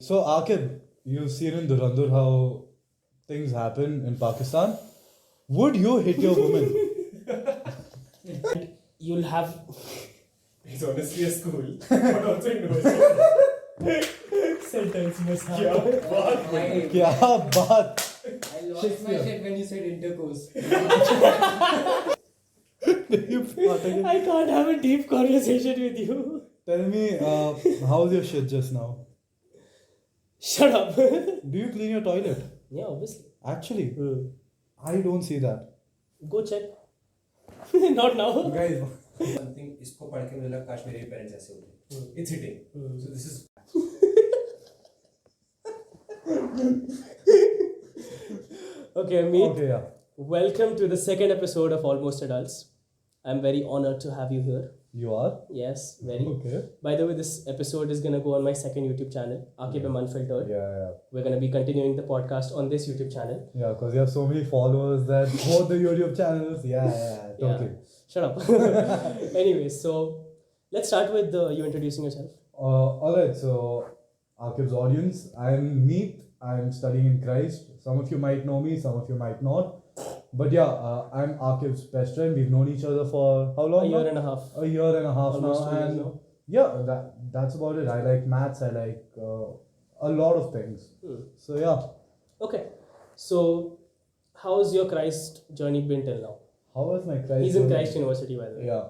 So, Aaqib, you've seen in Dhurandhar how things happen in Pakistan. Would you hit your woman? You'll have. It's honestly a school, but also university. Sentence must have. क्या बात है? क्या बात? I lost my Shakespeare. shit when you said intercourse. I can't have a deep conversation with you. Tell me, how's your shit just now? Shut up. Do you clean your toilet? Yeah, obviously. Actually, I don't see that. Go check. Not now. Guys, Something इसको पढ़ के मुझे लगा काश मेरे parents ऐसे होते. It's hitting. So this is. Okay, Meith. okay, yeah. Welcome to the second episode of Almost Adults. I'm very honored to have you here. You are? Yes, very. Okay. By the way, this episode is gonna go on my second YouTube channel, Aaqib and Unfiltered. Yeah. We're gonna be continuing the podcast on this YouTube channel. Yeah, because you have so many followers that both the YouTube channels. Yeah, totally. Shut up. Anyways, so let's start with you introducing yourself. Alright, so Aaqib's audience, I'm Meith. I'm studying in Christ. Some of you might know me, some of you might not. But yeah, I'm Aaqib's best friend. We've known each other for how long? A year now? and a half. A year and a half Almost now. 2 years And now. yeah, that's about it. I like maths. I like a lot of things. So yeah, Okay. So, how's your Christ journey been till now? how was my Christ? He's in journey? Christ University, by the way. Yeah.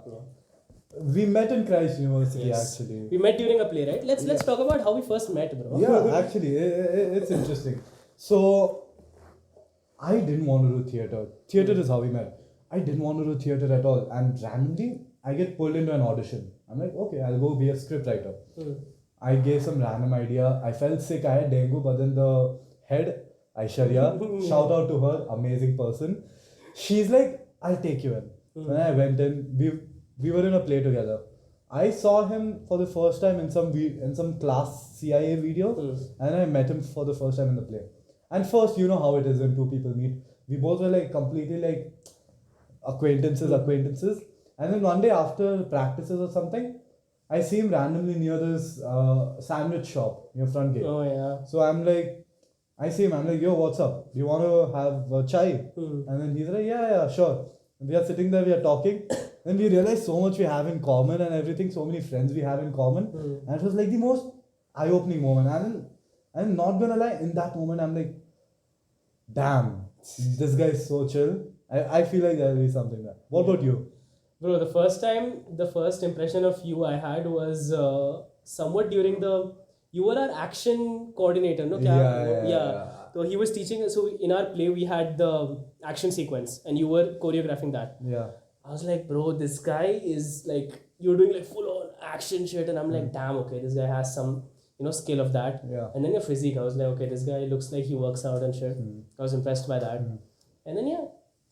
We met in Christ University Yes. actually. We met during a play, right? Let's talk about how we first met, bro. Yeah, actually, it's interesting. So, I didn't want to do theatre. Theatre is how we met. I didn't want to do theatre at all. And randomly, I get pulled into an audition. I'm like, okay, I'll go be a scriptwriter. I gave some random idea. I felt sick. I had dengue, but then the head, Aishwarya, shout out to her, amazing person. She's like, I'll take you in. When I went in, we were in a play together. I saw him for the first time in some class CIA video, and I met him for the first time in the play. And first, you know how it is when two people meet. We both were like completely like acquaintances. And then one day after practices or something, I see him randomly near this sandwich shop near front gate. Oh yeah. So I see him, I'm like, yo, what's up? Do you want to have chai? And then he's like, yeah, sure. And we are sitting there, we are talking. And we realize so much we have in common and everything, so many friends we have in common. And it was like the most eye-opening moment. And then, I'm not gonna lie, in that moment, I'm like, damn, this guy is so chill. I feel like there will be something there. What about you? Bro, the first impression of you I had was somewhat during you were our action coordinator, no? Yeah. So he was teaching us. So in our play, we had the action sequence, and you were choreographing that. Yeah. I was like, bro, this guy is like, you're doing like full on action shit, and I'm like, damn, okay, this guy has some, skill of that. Yeah. And then your physique, I was like, okay, this guy looks like he works out and shit. I was impressed by that. And then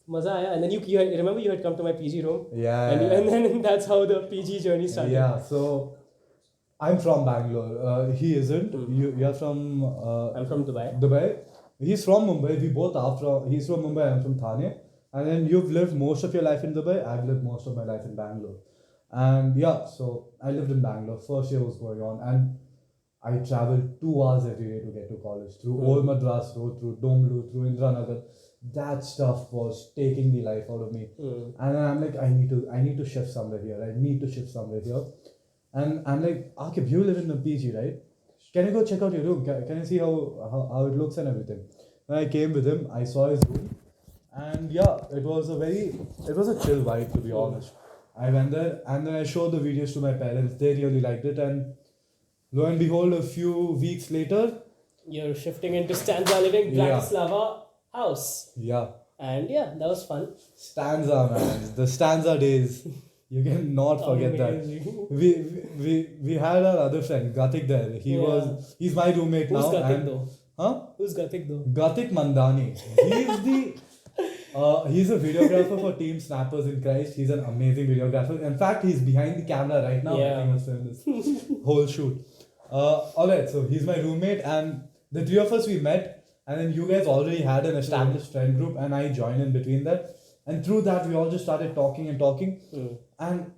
maza aaya. And then you remember you had come to my PG room. Yeah. And then that's how the PG journey started. Yeah, so I'm from Bangalore. He isn't. You're from I'm from Dubai. Dubai. He's from Mumbai. We both are from. He's from Mumbai. I'm from Thane. And then you've lived most of your life in Dubai. I've lived most of my life in Bangalore. And yeah, so I lived in Bangalore. First year was going on, and I traveled 2 hours every day to get to college through Old Madras Road, through Domlu, through Indranagar. That stuff was taking the life out of me. And then I'm like, I need to shift somewhere here. And I'm like, Aaqib, you live in the PG, right? Can I go check out your room? Can I see how it looks and everything? And I came with him. I saw his room, and yeah, it was a chill vibe, to be honest. I went there, and then I showed the videos to my parents. They really liked it, and lo and behold, a few weeks later, You're shifting into stanza living Bratislava house. yeah, And yeah, that was fun. stanza, man, the stanza days. You cannot forget that. Amazing. We had our other friend Gatik there. He's my roommate Who's now. Gatik though? Huh? Who's Gatik though? Gatik Mandani. He's a videographer for Team Snappers in Christ. He's an amazing videographer. In fact, he's behind the camera right now. Yeah. Helping us film this whole shoot. Alright, so he's my roommate, and the three of us we met, and then you guys already had an established friend group, and I joined in between that. And through that, we all just started talking, and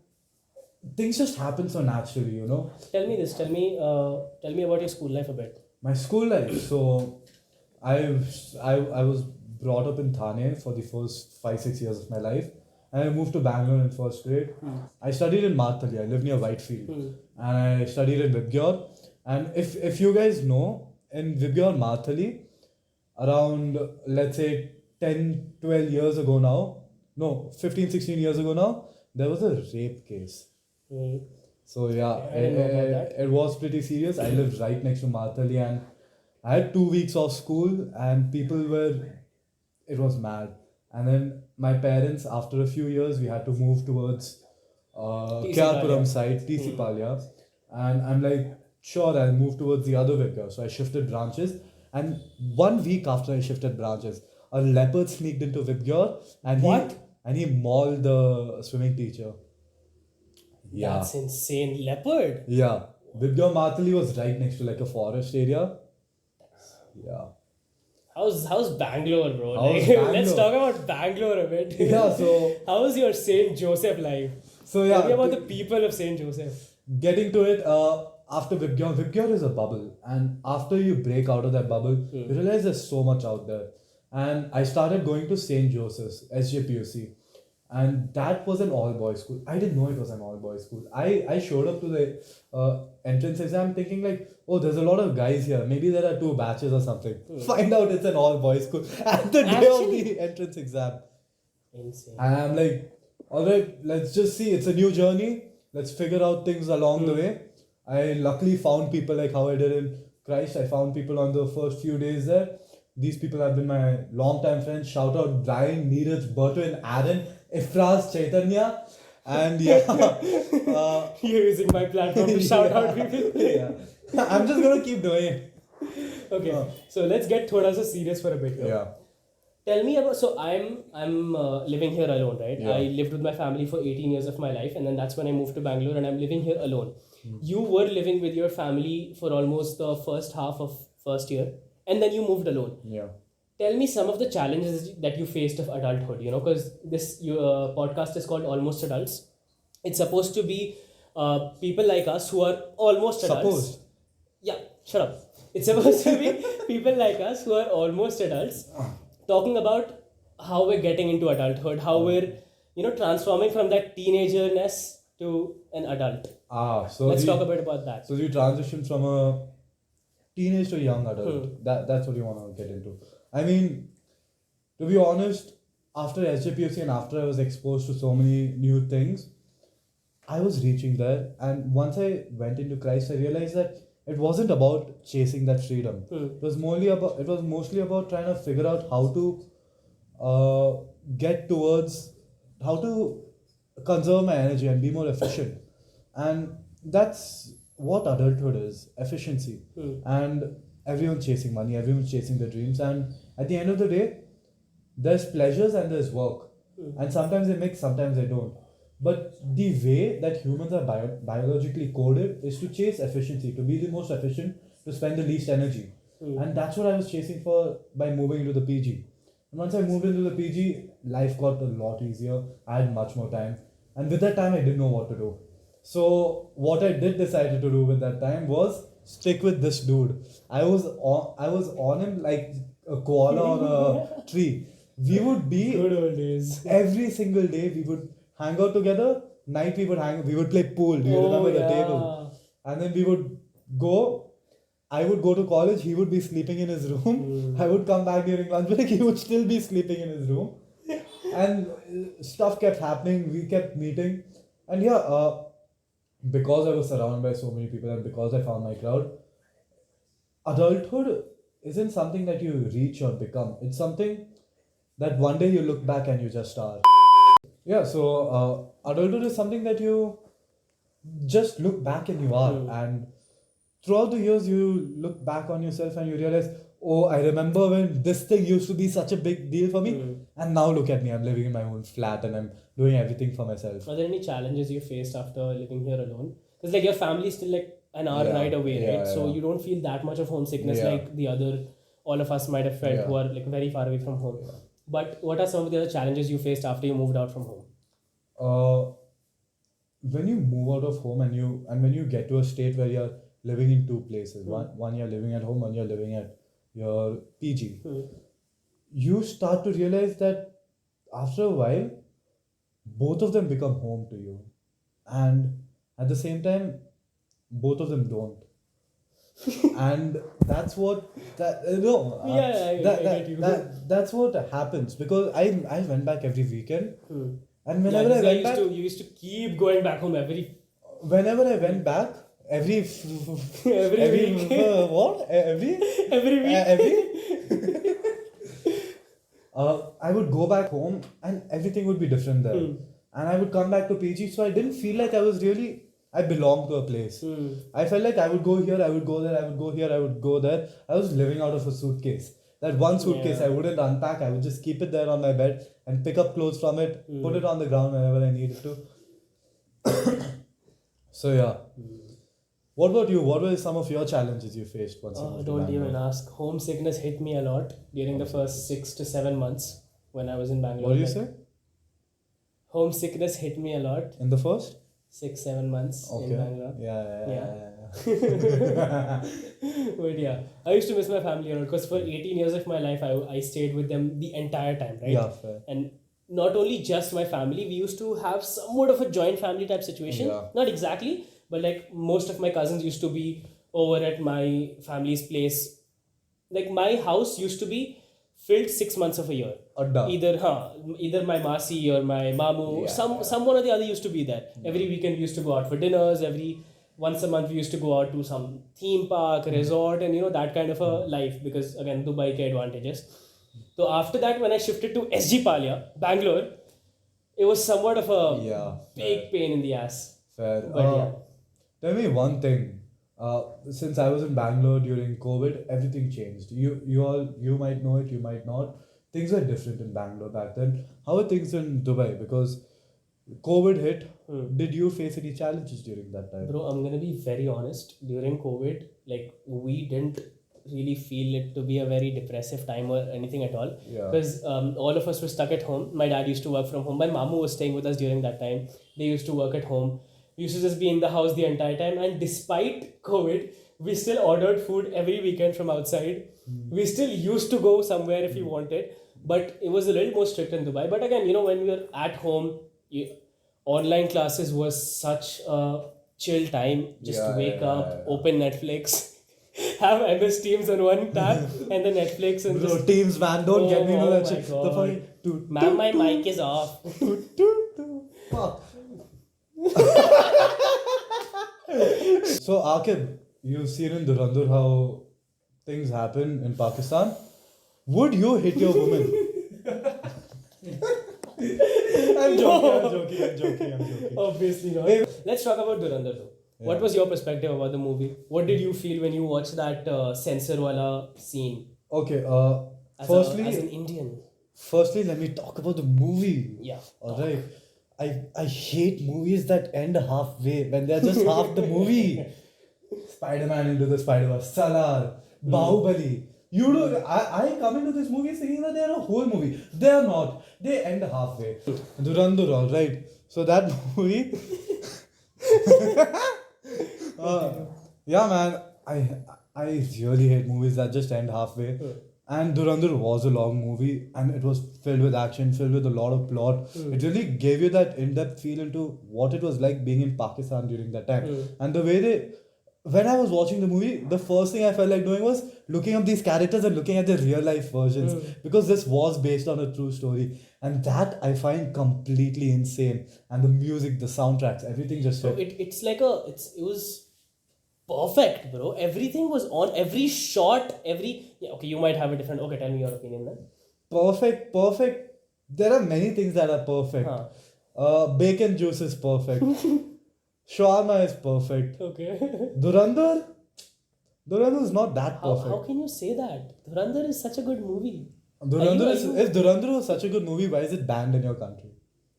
things just happen so naturally, Tell me about your school life a bit. My school life. So, I was brought up in Thane for the first 5-6 years of my life, and I moved to Bangalore in first grade. I studied in Marthali. I live near Whitefield, and I studied in Vibgyor. And if you guys know, in Vibgyor Marthali, around let's say 10-12 years ago now, no, 15-16 years ago now, there was a rape case. So yeah, I didn't know about that. it was pretty serious. I lived right next to Marthali, and I had 2 weeks off school, and it was mad. And then my parents, after a few years, we had to move towards TC Kyarpuram Palya. side, TC Palya. And I'm like, sure, I'll move towards the other Vibgyor. So I shifted branches. And 1 week after I shifted branches, a leopard sneaked into Vibgyor, and he mauled the swimming teacher. Yeah. That's insane. Leopard. Yeah. Vibgyor Marthali was right next to like a forest area. Yeah. How's Bangalore, bro? How's Let's Bangalore? talk about Bangalore a bit. Yeah, so How was your Saint Joseph life? so yeah, Tell me about the people of Saint Joseph. getting to it, after Vibgyor is a bubble, and after you break out of that bubble, you realize there's so much out there. And I started going to St. Joseph's, SJPUC, and that was an all-boys school. I didn't know it was an all-boys school. I showed up to the entrance exam thinking like, oh, there's a lot of guys here. Maybe there are 2 batches or something. Find out it's an all-boys school at the day of Actually? the entrance exam. Insane. And I'm like, all right, let's just see. It's a new journey. Let's figure out things along the way. I luckily found people like how I did in Christ. I found people on the first few days there. These people have been my long-time friends. Shout out Brian, Neeraj, Berto, and Aaron, Ifraz, Chaitanya. And yeah, You're using my platform to shout out people. yeah. I'm just gonna keep doing it. Okay, so let's get thoda sa serious for a bit. Here. Yeah. Tell me about. So I'm living here alone, right? Yeah. I lived with my family for 18 years of my life, and then that's when I moved to Bangalore, and I'm living here alone. You were living with your family for almost the first half of first year, and then you moved alone. Yeah. Tell me some of the challenges that you faced of adulthood. You know, because this podcast is called Almost Adults. It's supposed to be people like us who are almost adults. Supposed. Yeah, shut up. It's supposed to be people like us who are almost adults talking about how we're getting into adulthood, how we're, transforming from that teenagerness to an adult. So Let's talk a bit about that. So you transition from a teenage to a young adult. That's what you want to get into. I mean, to be honest, after SJPFC and after I was exposed to so many new things, I was reaching there. And once I went into Christ, I realized that it wasn't about chasing that freedom. It was mostly about trying to figure out how to get towards how to conserve my energy and be more efficient. And that's what adulthood is, efficiency. And everyone's chasing money, everyone's chasing their dreams, and at the end of the day, there's pleasures and there's work. And sometimes they mix, sometimes they don't. But the way that humans are biologically coded is to chase efficiency, to be the most efficient, to spend the least energy. And that's what I was chasing for by moving into the PG. And once I moved into the PG, life got a lot easier. I had much more time. And with that time, I didn't know what to do. So what I did decide to do with that time was stick with this dude. I was on him like a koala on a tree. We would be Good old days. every single day. We would hang out together. Night we would play pool. Do you remember the table? And then we would go. I would go to college. He would be sleeping in his room. I would come back during lunch break. He would still be sleeping in his room. And stuff kept happening. We kept meeting. And yeah, because I was surrounded by so many people and because I found my crowd, adulthood isn't something that you reach or become. It's something that one day you look back and you just are. Yeah, so adulthood is something that you just look back and you are. And throughout the years, you look back on yourself and you realize, oh, I remember when this thing used to be such a big deal for me. And now look at me, I'm living in my own flat and I'm doing everything for myself. Are there any challenges you faced after living here alone? Because like your family is still like an hour ride away, right? So you don't feel that much of homesickness like all of us might have felt who are like very far away from home. But what are some of the other challenges you faced after you moved out from home? When you move out of home and when you get to a state where you're living in two places. One year living at home, one year living at your PG. You start to realize that after a while, both of them become home to you, and at the same time, both of them don't. And that's what that's what happens, because I went back every weekend, and whenever I went back, you used to keep going back home whenever I went back every week. I would go back home and everything would be different there, and I would come back to PG, so I didn't feel like I belonged to a place. I felt like I would go here, I would go there, I would go here, I would go there. I was living out of a suitcase. That one suitcase I wouldn't unpack, I would just keep it there on my bed and pick up clothes from it, put it on the ground whenever I needed to. So yeah. What about you? What were some of your challenges you faced once you moved to Don't Bangalore? even ask. Homesickness hit me a lot during the first 6 to 7 months when I was in Bangalore. What do you say? Homesickness hit me a lot. In the first? 6-7 months in Bangalore. Yeah. But yeah, I used to miss my family a lot because for 18 years of my life, I stayed with them the entire time, right? Yeah, fair. And not only just my family, we used to have somewhat of a joint family type situation. Yeah. Not exactly, but like most of my cousins used to be over at my family's place. Like my house used to be filled 6 months of a year. Either my Masi or my Mamu, someone or the other used to be there. Every weekend we used to go out for dinners. Once a month we used to go out to some theme park, resort, and that kind of a life, because again, Dubai ke advantages. So after that, when I shifted to SG Palya, Bangalore, it was somewhat of a big pain in the ass. Fair. But Tell me one thing. Since I was in Bangalore during COVID, everything changed. You might know it, you might not. Things were different in Bangalore back then. How are things in Dubai? Because COVID hit. Did you face any challenges during that time? Bro, I'm gonna be very honest. During COVID, like we didn't really feel it to be a very depressive time or anything at all. Because all of us were stuck at home. My dad used to work from home. My mamu was staying with us during that time. They used to work at home. We used to just be in the house the entire time. And despite COVID, we still ordered food every weekend from outside. We still used to go somewhere if we wanted. But it was a little more strict in Dubai. But again, when we were at home, online classes was such a chill time. Just wake up, open Netflix, have MS Teams on one tab, and the Netflix and Bro, Teams, man, don't get me into that shit. The funny, ma'am, my mic is off. Fuck. So Aaqib, you've seen in Dhurandhar how things happen in Pakistan. Would you hit your woman? I'm joking. Obviously not. Let's talk about Dhurandhar though. What was your perspective about the movie? What did you feel when you watched that censor wala scene? Okay, As an Indian. Firstly, let me talk about the movie. Yeah. Alright. I hate movies that end halfway, when they're just half the movie. Spider-Man Into the Spider-Verse, Salar, Bahubali. I come into this movie thinking that they're a whole movie. They are not. They end halfway. Dhurandhar, alright. So that movie. Yeah, man. I really hate movies that just end halfway. And Dhurandhar was a long movie, and it was filled with action, filled with a lot of plot. It really gave you that in-depth feel into what it was like being in Pakistan during that time. And the way when I was watching the movie, the first thing I felt like doing was looking up these characters and looking at their real life versions, because this was based on a true story. And that I find completely insane. And the music, the soundtracks, everything just So it was perfect, bro. Everything was on, every shot, okay, you might have a different, okay, tell me your opinion then. Perfect. There are many things that are perfect. Bacon juice is perfect. Shawarma is perfect. Okay. Dhurandhar is not that perfect. How can you say that? Dhurandhar is such a good movie. If Dhurandhar was such a good movie, why is it banned in your country?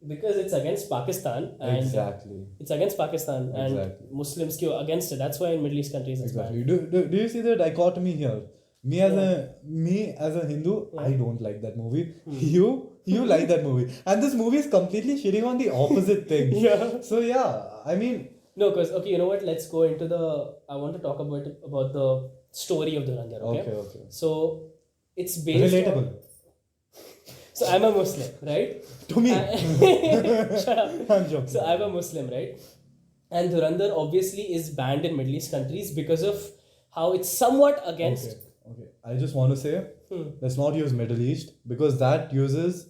Because it's against Pakistan. And Exactly. It's against Pakistan and Muslims go against it. That's why in Middle East countries it's Exactly. banned. Do you see the dichotomy here? Me as a Hindu, I don't like that movie. You like that movie, and this movie is completely shitting on the opposite thing. Yeah. So yeah, I mean, No, because okay, you know what? Let's go into the. I want to talk about the story of Dhurandhar. Okay. So it's based. Relatable. So I'm a Muslim, right? To me. Shut up. I'm joking. So I'm a Muslim, right? And Dhurandhar obviously is banned in Middle East countries because of how it's somewhat against. Okay. I just want to say, let's not use Middle East because that uses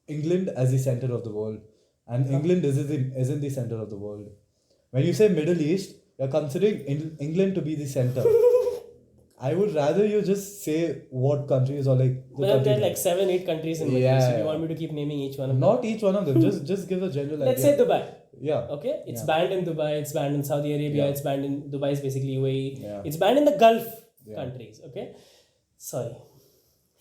England as the center of the world, and England isn't the center of the world. When you say Middle East, you're considering England to be the center. I would rather you just say what countries or like. Well, there are like 7-8 countries in Middle East. So you want me to keep naming each one of them? Not each one of them. just give a general Let's idea. say Dubai. Yeah. Okay, it's banned in Dubai. It's banned in Saudi Arabia. Yeah. It's banned in Dubai is basically UAE. Yeah. It's banned in the Gulf countries. Okay, sorry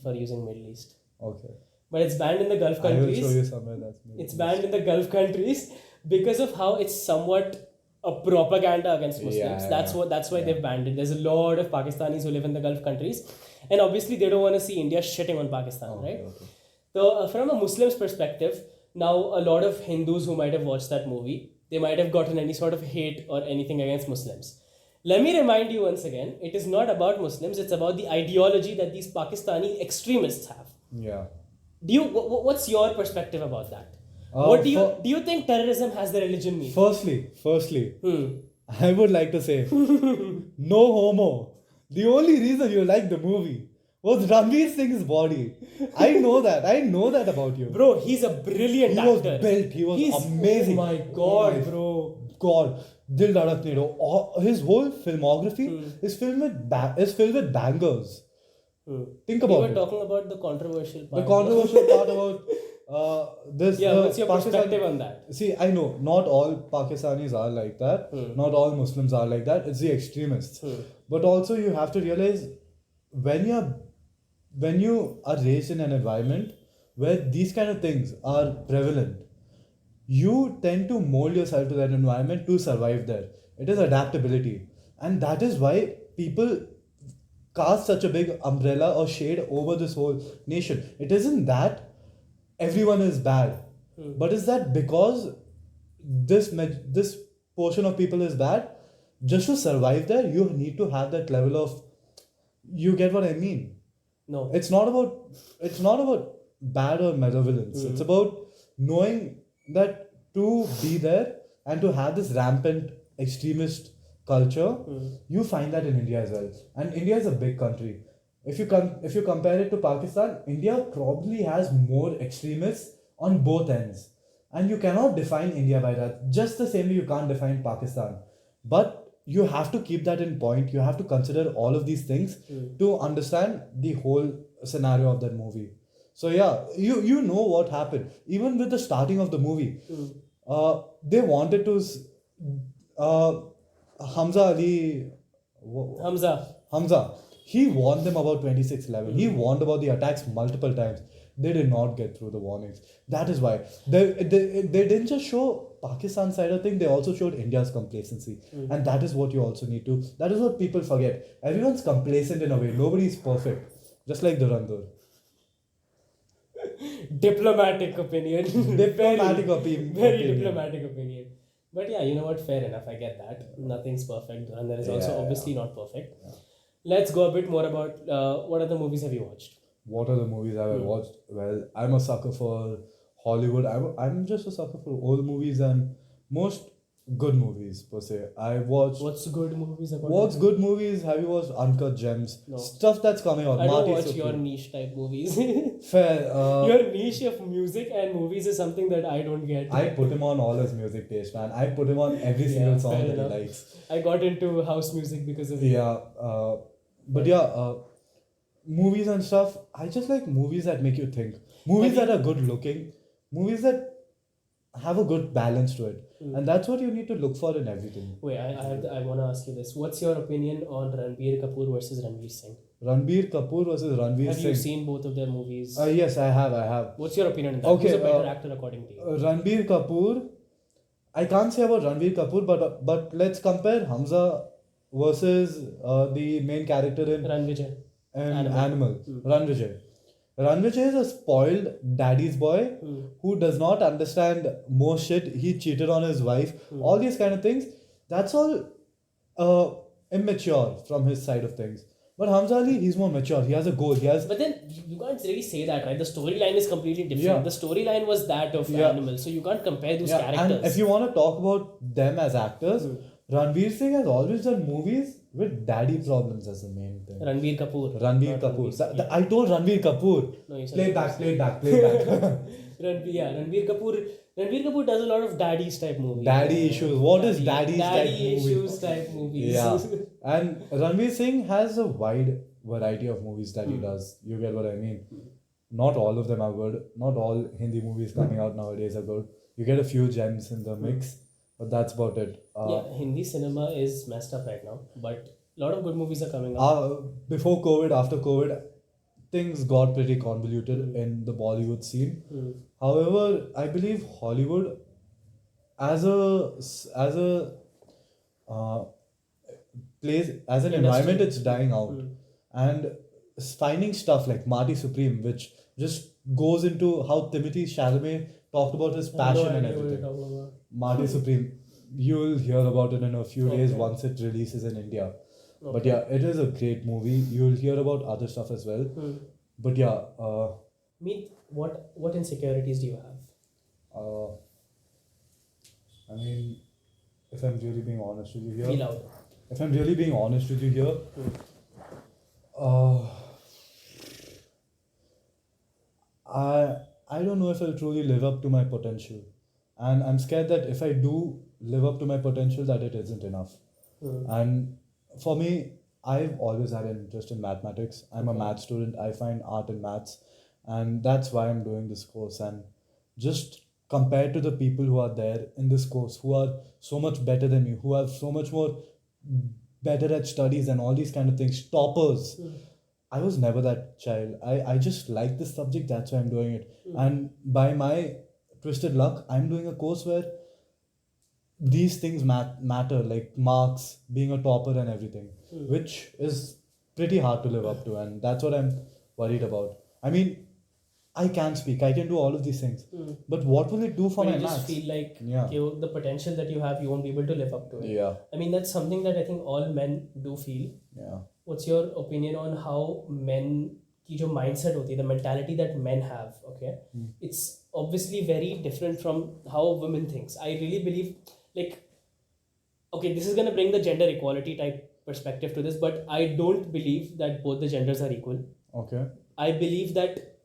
for using Middle East. Okay. But it's banned in the Gulf countries. I will show you somewhere that's Middle It's East. banned in the Gulf countries because of how it's somewhat a propaganda against Muslims. That's why they've banned it. There's a lot of Pakistanis who live in the Gulf countries, and obviously they don't want to see India shitting on Pakistan, right? Okay. So from a Muslim's perspective, now a lot of Hindus who might have watched that movie, they might have gotten any sort of hate or anything against Muslims. Let me remind you once again, it is not about Muslims, it's about the ideology that these Pakistani extremists have. Yeah. What's your perspective about that? What do you think terrorism has the religion mean? Firstly, I would like to say, no homo. The only reason you like the movie was Ranveer Singh's body. I know that about you. Bro, he's a brilliant actor. He was built. He was amazing. Oh my god, bro. God, Dil Dhadak Nedo. His whole filmography is filled with bangers. Think about it. We were talking about the controversial part. The controversial part about this. What's your perspective on that? See, I know not all Pakistanis are like that. Not all Muslims are like that. It's the extremists. But also you have to realize when you are raised in an environment where these kind of things are prevalent, you tend to mold yourself to that environment to survive there. It is adaptability. And that is why people cast such a big umbrella or shade over this whole nation. It isn't that everyone is bad, but is that because this portion of people is bad, just to survive there, you need to have that level of, you get what I mean? No. It's not about bad or malevolence. It's about knowing that to be there and to have this rampant extremist culture, you find that in India as well. And India is a big country. If you compare it to Pakistan, India probably has more extremists on both ends. And you cannot define India by that. Just the same way you can't define Pakistan. But you have to keep that in point. You have to consider all of these things to understand the whole scenario of that movie. So yeah, you know what happened. Even with the starting of the movie, they wanted to... Hamza, he warned them about 26/11. He warned about the attacks multiple times. They did not get through the warnings. That is why they didn't just show Pakistan side of thing, they also showed India's complacency. And that is what you also need to, that is what people forget. Everyone's complacent in a way. Nobody's perfect. Just like Dhurandhar. Diplomatic opinion. Very diplomatic opinion. But yeah, you know what? Fair enough. I get that. Nothing's perfect. And there is also obviously not perfect. Yeah. Let's go a bit more about what other movies have you watched? What are the movies have I watched? Well, I'm a sucker for Hollywood. I'm just a sucker for old movies and most good movies per se. I watched. What's good movies about? What's good movies? Have you watched Uncut Gems? No. Stuff that's coming out. I don't watch your niche type movies. Fair. Your niche of music and movies is something that I don't get. I put him on all his music taste, man. I put him on every single song that he likes. I got into house music because of movies and stuff. I just like movies that make you think. Movies that are good looking. Movies that have a good balance to it. And that's what you need to look for in everything. Wait, I want to ask you this. What's your opinion on Ranbir Kapoor versus Ranveer Singh? Ranbir Kapoor versus Ranveer Singh. Have you seen both of their movies? Yes, I have. What's your opinion on that? Okay, Who's a better actor according to you? Ranbir Kapoor, I can't say about Ranbir Kapoor, but let's compare Hamza versus the main character in Ranvijay. Animal. Ranvijay. Ranvijay is a spoiled daddy's boy who does not understand most shit. He cheated on his wife. All these kind of things. That's all immature from his side of things. But Hamza Ali, he's more mature. He has a goal. He has. But then you can't really say that, right? The storyline is completely different. Yeah. The storyline was that of Animal, so you can't compare those characters. And if you want to talk about them as actors, Ranveer Singh has always done movies with daddy problems as the main thing. Ranbir Kapoor. Ranveer Kapoor. I told Ranveer Kapoor. No, you said Play back. Ranbir Kapoor. Ranbir Kapoor does a lot of daddies type movies. Daddy issues. What is daddy's type movie? Daddy issues type movies. Yeah. And Ranveer Singh has a wide variety of movies that he does. You get what I mean? Not all of them are good. Not all Hindi movies coming out nowadays are good. You get a few gems in the mix, but that's about it. Hindi cinema is messed up right now, but a lot of good movies are coming out. Before COVID, after COVID, things got pretty convoluted in the Bollywood scene. However, I believe Hollywood, as an environment, it's dying out, and finding stuff like Marty Supreme, which just goes into how Timothy Chalamet talked about his passion and everything. Marty Supreme, you'll hear about it in a few days once it releases in India. But yeah, it is a great movie. You'll hear about other stuff as well. But yeah, Meith, what insecurities do you have? I mean, if I'm really being honest with you here, Be loud. if I'm really being honest with you here, I don't know if I'll truly live up to my potential, and I'm scared that if I do live up to my potential, that it isn't enough. And for me, I've always had an interest in mathematics. I'm a math student. I find art in maths, and that's why I'm doing this course. And just compared to the people who are there in this course, who are so much better than me, who have so much more better at studies and all these kind of things, toppers. I was never that child. I just like this subject, that's why I'm doing it. And by my twisted luck, I'm doing a course where these things matter, like marks, being a topper and everything, which is pretty hard to live up to, and that's what I'm worried about. I mean, I can speak, I can do all of these things, but what will it do for But my you just maths? feel like the potential that you have, you won't be able to live up to it. Yeah. I mean, that's something that I think all men do feel. Yeah. What's your opinion on how men की जो mindset होती है, the mentality that men have, okay? It's obviously very different from how women thinks. I really believe, like, okay, this is going to bring the gender equality type perspective to this, but I don't believe that both the genders are equal. Okay. I believe that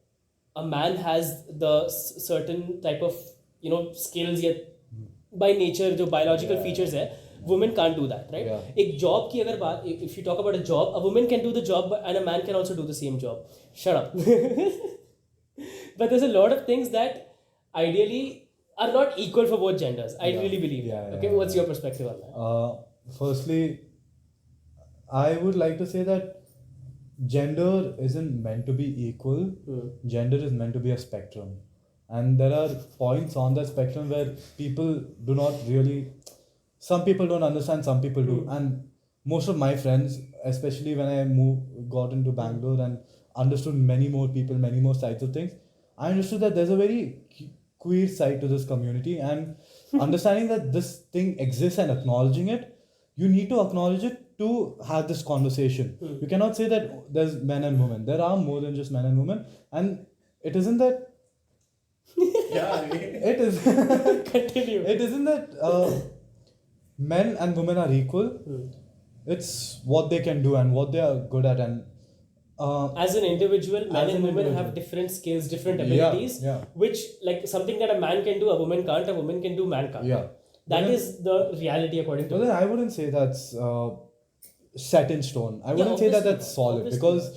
a man has the certain type of, skills yet by nature, जो biological features है, women can't do that, right? एक job की अगर बात, if you talk about a job, a woman can do the job and a man can also do the same job. Shut up. But there's a lot of things that ideally are not equal for both genders. I really believe that. Okay, what's your perspective on that? Firstly, I would like to say that gender isn't meant to be equal. Gender is meant to be a spectrum. And there are points on that spectrum where people do not really... Some people don't understand, some people do. And most of my friends, especially when I got into Bangalore and understood many more people, many more sides of things, I understood that there's a very queer side to this community, and understanding that this thing exists and acknowledging it, you need to acknowledge it to have this conversation. You cannot say that there's men and women. There are more than just men and women, and it isn't that... it is... Continue. It isn't that... men and women are equal. It's what they can do and what they are good at, and as an individual, men and women have different skills, different abilities, which, like, something that a man can do, a woman can't, a woman can do, man can't. That is the reality according to me. I wouldn't say that's set in stone. I wouldn't say that that's solid, because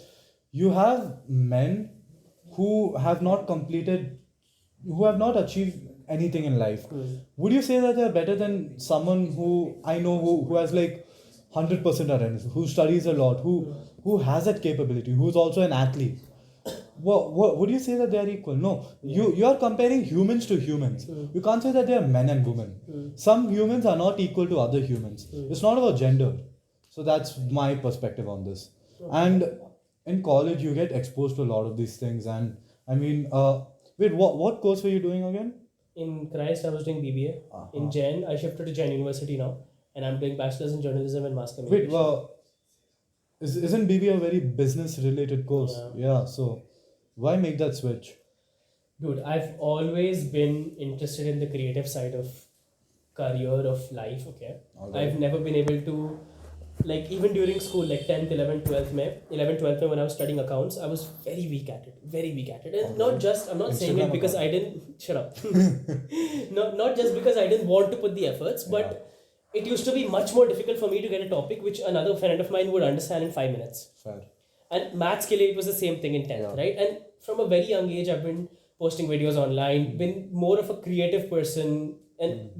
you have men who have not achieved anything in life. Would you say that they're better than someone who I know who has like 100% attendance, who studies a lot, who has that capability, who's also an athlete? What would you say that they are equal? No, you are comparing humans to humans. You can't say that they are men and women. Some humans are not equal to other humans. It's not about gender. So that's my perspective on this. And in college, you get exposed to a lot of these things. And I mean, wait, what course were you doing again? In Christ, I was doing BBA. In Gen, I shifted to Gen University now. and I'm doing bachelor's in journalism and mass Wait, communication. well, isn't BB a very business-related course? Yeah, so why make that switch? Dude, I've always been interested in the creative side of career, of life, okay? Alright. I've never been able to, like, even during school, like 10th, 11th, 12th May, when I was studying accounts, I was very weak at it. And not just, I'm not saying it Instagram because I didn't, shut up. not just because I didn't want to put the efforts, but it used to be much more difficult for me to get a topic which another friend of mine would understand in 5 minutes. Fair. And maths ke liye it was the same thing in 10th, right? And from a very young age, I've been posting videos online, been more of a creative person, and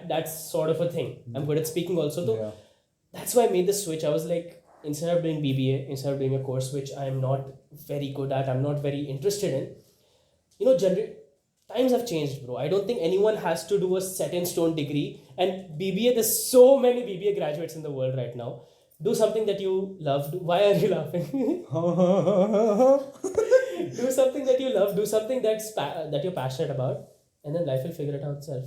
that's sort of a thing. I'm good at speaking also, so that's why I made the switch. I was like, instead of doing BBA, instead of doing a course which I'm not very good at, I'm not very interested in, times have changed, bro. I don't think anyone has to do a set in stone degree. And BBA, there's so many BBA graduates in the world right now. Do something that you love. Why are you laughing? Do something that you love. Do something that you're passionate about, and then life will figure it out itself.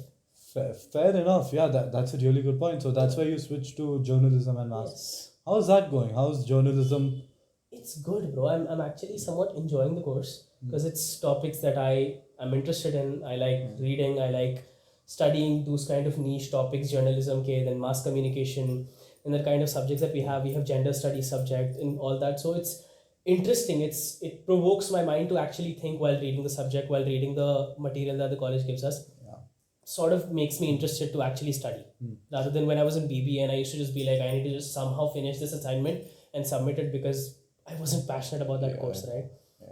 Fair enough. Yeah, that's a really good point. So that's why you switched to journalism and mass. Yes. How's that going? How's journalism? It's good, bro. I'm actually somewhat enjoying the course because it's topics that I'm interested in. I like reading. I like studying those kind of niche topics, journalism, then mass communication, and the kind of subjects that we have. We have gender studies subject and all that. So it's interesting. It provokes my mind to actually think while reading the subject, while reading the material that the college gives us. Sort of makes me interested to actually study rather than when I was in BB and I used to just be like, I need to just somehow finish this assignment and submit it because I wasn't passionate about that course, right?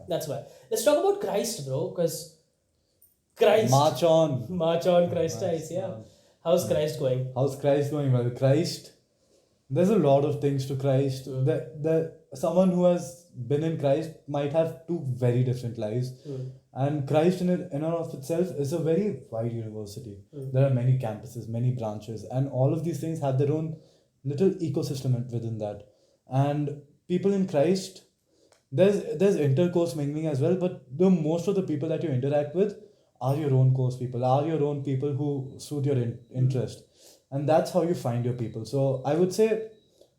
That's why. Let's talk about Christ, bro, because Christ. March on. Christ rise, yeah. How's Christ going? How's Christ going? Well, Christ, there's a lot of things to Christ. Someone who has been in Christ might have two very different lives. And Christ in and of itself is a very wide university. There are many campuses, many branches, and all of these things have their own little ecosystem within that. And people in Christ, there's intercourse mingling as well, but the most of the people that you interact with are your own course people, are your own people who suit your interest. And that's how you find your people. So I would say,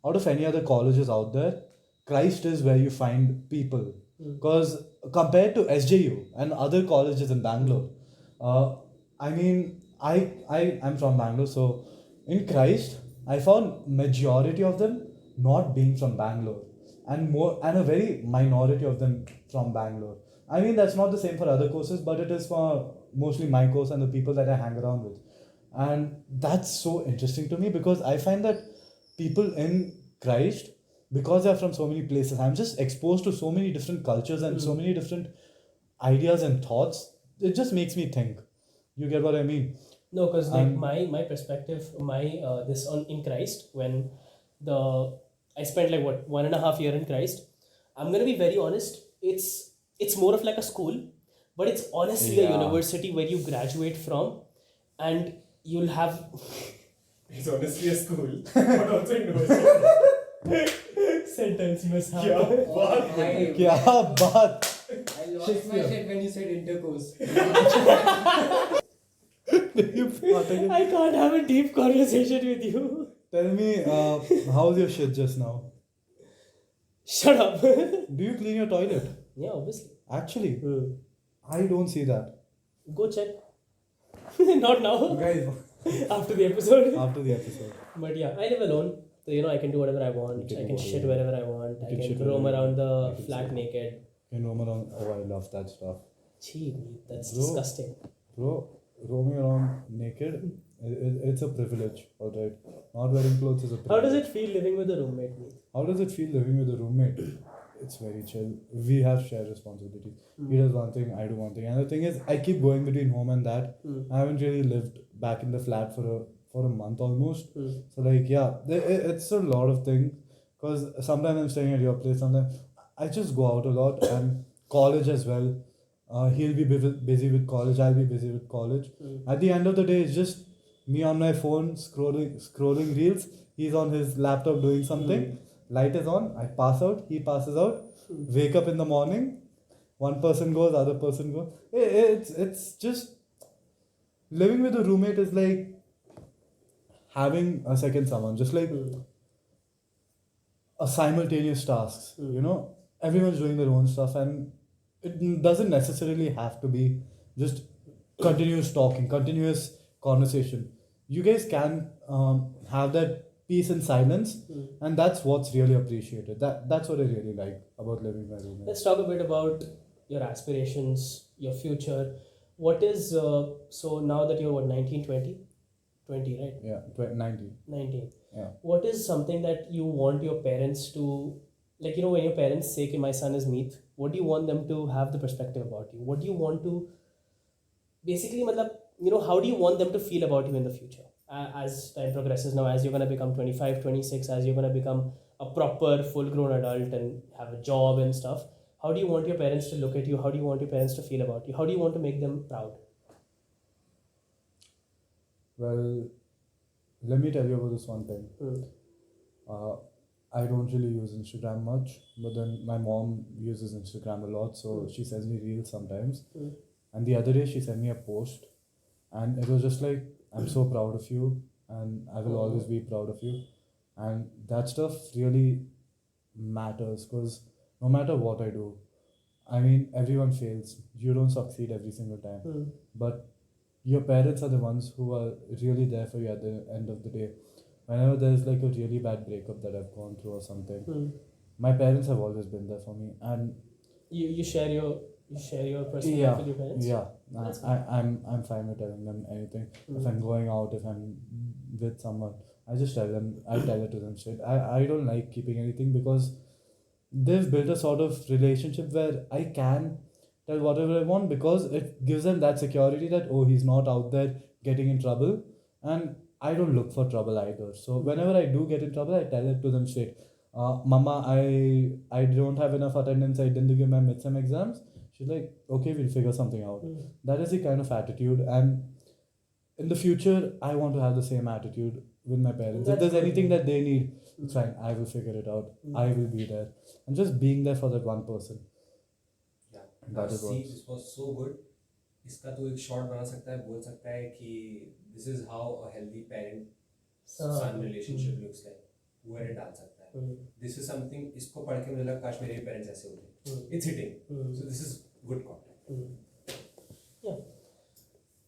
out of any other colleges out there, Christ is where you find people. Because compared to SJU and other colleges in Bangalore, I'm from Bangalore, so in Christ, I found majority of them not being from Bangalore, and a very minority of them from Bangalore. I mean, that's not the same for other courses, but it is for mostly my course and the people that I hang around with. And that's so interesting to me because I find that people in Christ, because they're from so many places, I'm just exposed to so many different cultures and so many different ideas and thoughts. It just makes me think. You get what I mean? No, because like my perspective, in Christ, when I spent like 1.5 years in Christ, I'm gonna be very honest. It's more of like a school, but it's honestly a university where you graduate from, and you'll have. It's honestly a school, but also university. Sentence mishap. क्या बात? I lost my shit when you said intercourse. I can't have a deep conversation with you. Tell me, how's your shit just now? Shut up. Do you clean your toilet? Yeah, obviously. Actually, I don't see that. Go check. Not now. Guys, After the episode. after the episode. But yeah, I live alone. So, I can do whatever I want. I can shit wherever I want. I can roam around the flat naked. You can roam around. Oh, I love that stuff. Gee, that's Bro. disgusting. Bro, roaming around naked, it's a privilege, alright? Not wearing clothes is a privilege. How does it feel living with a roommate? How does it feel living with a roommate? It's very chill. We have shared responsibilities. He does one thing, I do one thing. And the thing is, I keep going between home and that. I haven't really lived back in the flat for a month almost. So like, yeah, it's a lot of things. Because sometimes I'm staying at your place, sometimes I just go out a lot, and college as well. He'll be busy with college, I'll be busy with college. At the end of the day, it's just me on my phone scrolling reels. He's on his laptop doing something. Light is on, I pass out, he passes out. Wake up in the morning, one person goes, other person goes. It's just living with a roommate is like having a second someone, just like a simultaneous tasks. You know, everyone's doing their own stuff, and it doesn't necessarily have to be just continuous talking, continuous conversation. You guys can have that peace and silence, and that's what's really appreciated. That's what I really like about living with my roommate. Let's talk a bit about your aspirations, your future. What is so now that you're what 19, 20? 20, right? Yeah, 19. 19. Yeah. What is something that you want your parents to, like, you know, when your parents say, "Ki my son is Meith," what do you want them to have the perspective about you? What do you want to, basically, matlab, you know, how do you want them to feel about you in the future? As time progresses now, as you're going to become 25, 26, as you're going to become a proper full-grown adult and have a job and stuff, how do you want your parents to look at you? How do you want your parents to feel about you? How do you want to make them proud? Well, let me tell you about this one thing. I don't really use Instagram much, but then my mom uses Instagram a lot, so she sends me reels sometimes. And the other day she sent me a post, and it was just like, "I'm so proud of you, and I will always be proud of you." And that stuff really matters, because no matter what I do, I mean, everyone fails. You don't succeed every single time. But your parents are the ones who are really there for you at the end of the day. Whenever there's like a really bad breakup that I've gone through or something, my parents have always been there for me. And you share your personal life with your parents? Yeah. I'm fine with telling them anything. If I'm going out, if I'm with someone, I just tell them, I tell it to them straight. I don't like keeping anything, because they've built a sort of relationship where I can tell whatever I want, because it gives them that security that, oh, he's not out there getting in trouble, and I don't look for trouble either. So whenever I do get in trouble, I tell it to them straight. Mama, I don't have enough attendance, I didn't give my midterm exams. She's like, okay, we'll figure something out. That is the kind of attitude, and in the future, I want to have the same attitude with my parents. If there's anything that they need, it's fine, I will figure it out. I will be there. And just being there for that one person. Yeah. That is See, this was so good. इसका तो एक short बना सकता है, बोल सकता है कि this is how a healthy parent son relationship looks like. वो एडिट डाल सकता है. This is something, इसको पढ़ के मुझे लगा काश मेरे पेरेंट्स ऐसे होते. It's hitting. So this is good content. Yeah.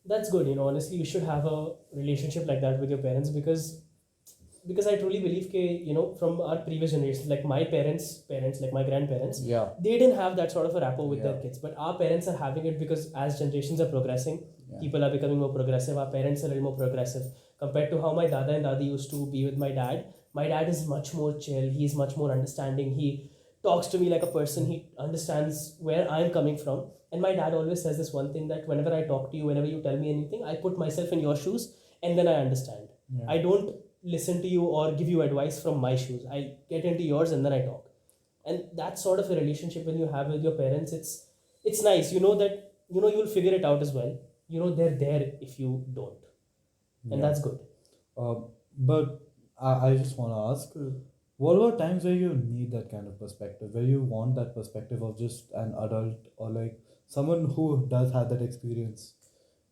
That's good, you know. Honestly, you should have a relationship like that with your parents, because I truly believe that, you know, from our previous generations, like my parents, like my grandparents, they didn't have that sort of a rapport with their kids. But our parents are having it, because as generations are progressing, people are becoming more progressive. Our parents are a little more progressive compared to how my dada and dadi used to be with my dad. My dad is much more chill. He's much more understanding. He talks to me like a person. He understands where I'm coming from. And my dad always says this one thing, that whenever I talk to you, whenever you tell me anything, I put myself in your shoes and then I understand. I don't listen to you or give you advice from my shoes. I get into yours and then I talk. And that sort of a relationship when you have with your parents, it's nice. You know that, you know, you'll figure it out as well. You know they're there if you don't. And that's good. But I just want to ask, what about times where you need that kind of perspective, where you want that perspective of just an adult or like someone who does have that experience?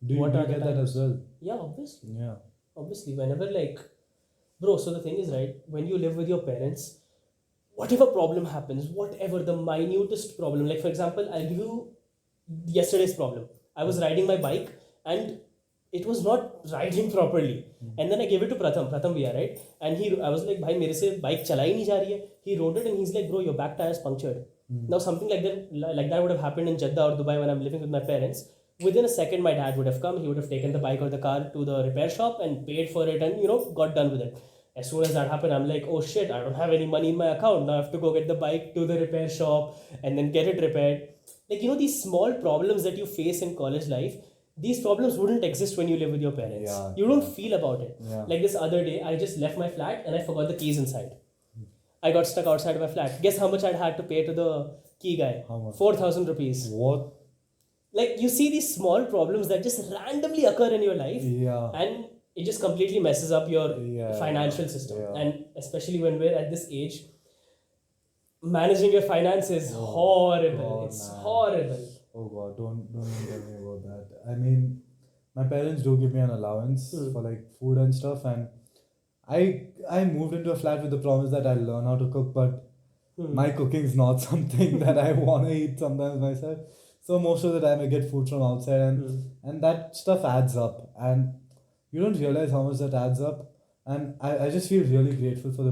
Do you get that as well? Yeah, obviously. Yeah. Obviously, whenever like, bro, so the thing is, right, when you live with your parents, whatever problem happens, whatever the minutest problem, like for example, I'll give you yesterday's problem. I was riding my bike and it was not riding properly. And then I gave it to Pratham Bhaiya, right? And I was like, bhai, mere se bike chala hi nahi ja rahi hai. He rode it and he's like, bro, your back tire is punctured. Now something like that would have happened in Jeddah or Dubai when I'm living with my parents. Within a second, my dad would have come. He would have taken the bike or the car to the repair shop and paid for it and, you know, got done with it. As soon as that happened, I'm like, oh shit, I don't have any money in my account. Now I have to go get the bike to the repair shop and then get it repaired. Like, you know, these small problems that you face in college life, these problems wouldn't exist when you live with your parents. You don't feel about it. Like this other day, I just left my flat and I forgot the keys inside. I got stuck outside my flat. Guess how much I'd had to pay to the key guy? How much? 4,000 rupees. What? Like, you see these small problems that just randomly occur in your life. And it just completely messes up your financial system. And especially when we're at this age, managing your finances is horrible. God, it's man. horrible. Oh God, don't even tell me about that. I mean, my parents do give me an allowance for like food and stuff, and I moved into a flat with the promise that I'll learn how to cook, but my cooking is not something that I want to eat sometimes myself. So most of the time I get food from outside, and that stuff adds up, and you don't realize how much that adds up. And I just feel really grateful for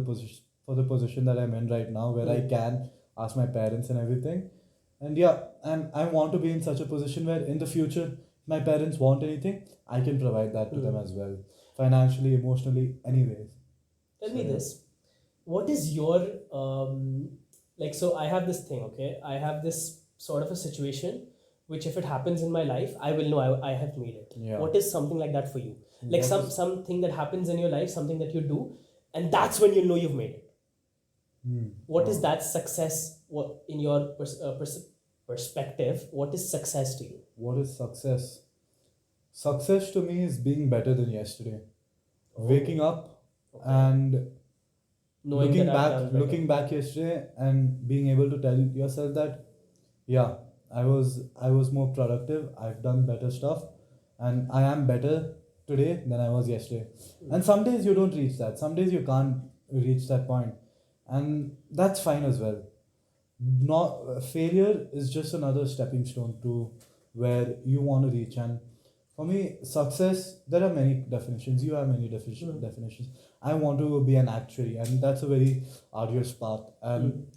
the position that I'm in right now, where I can ask my parents and everything. And yeah, and I want to be in such a position where in the future, if my parents want anything, I can provide that to them as well, financially, emotionally, anyways. Tell me this. What is your like? So I have this thing. Okay, I have this sort of a situation which, if it happens in my life, I will know I have made it. Yeah. What is something like that for you? Like something that happens in your life, something that you do, and that's when you know you've made it. What is that success? What in your perspective? What is success to you? What is success? Success to me is being better than yesterday. Waking up and Knowing that I've done better. looking back yesterday and being able to tell yourself that, yeah, I was more productive. I've done better stuff, and I am better today than I was yesterday. And some days you don't reach that. Some days you can't reach that point, and that's fine as well. Not failure is just another stepping stone to where you want to reach. And for me, success, there are many definitions. You have many definitions. I want to be an actuary, and that's a very arduous path. And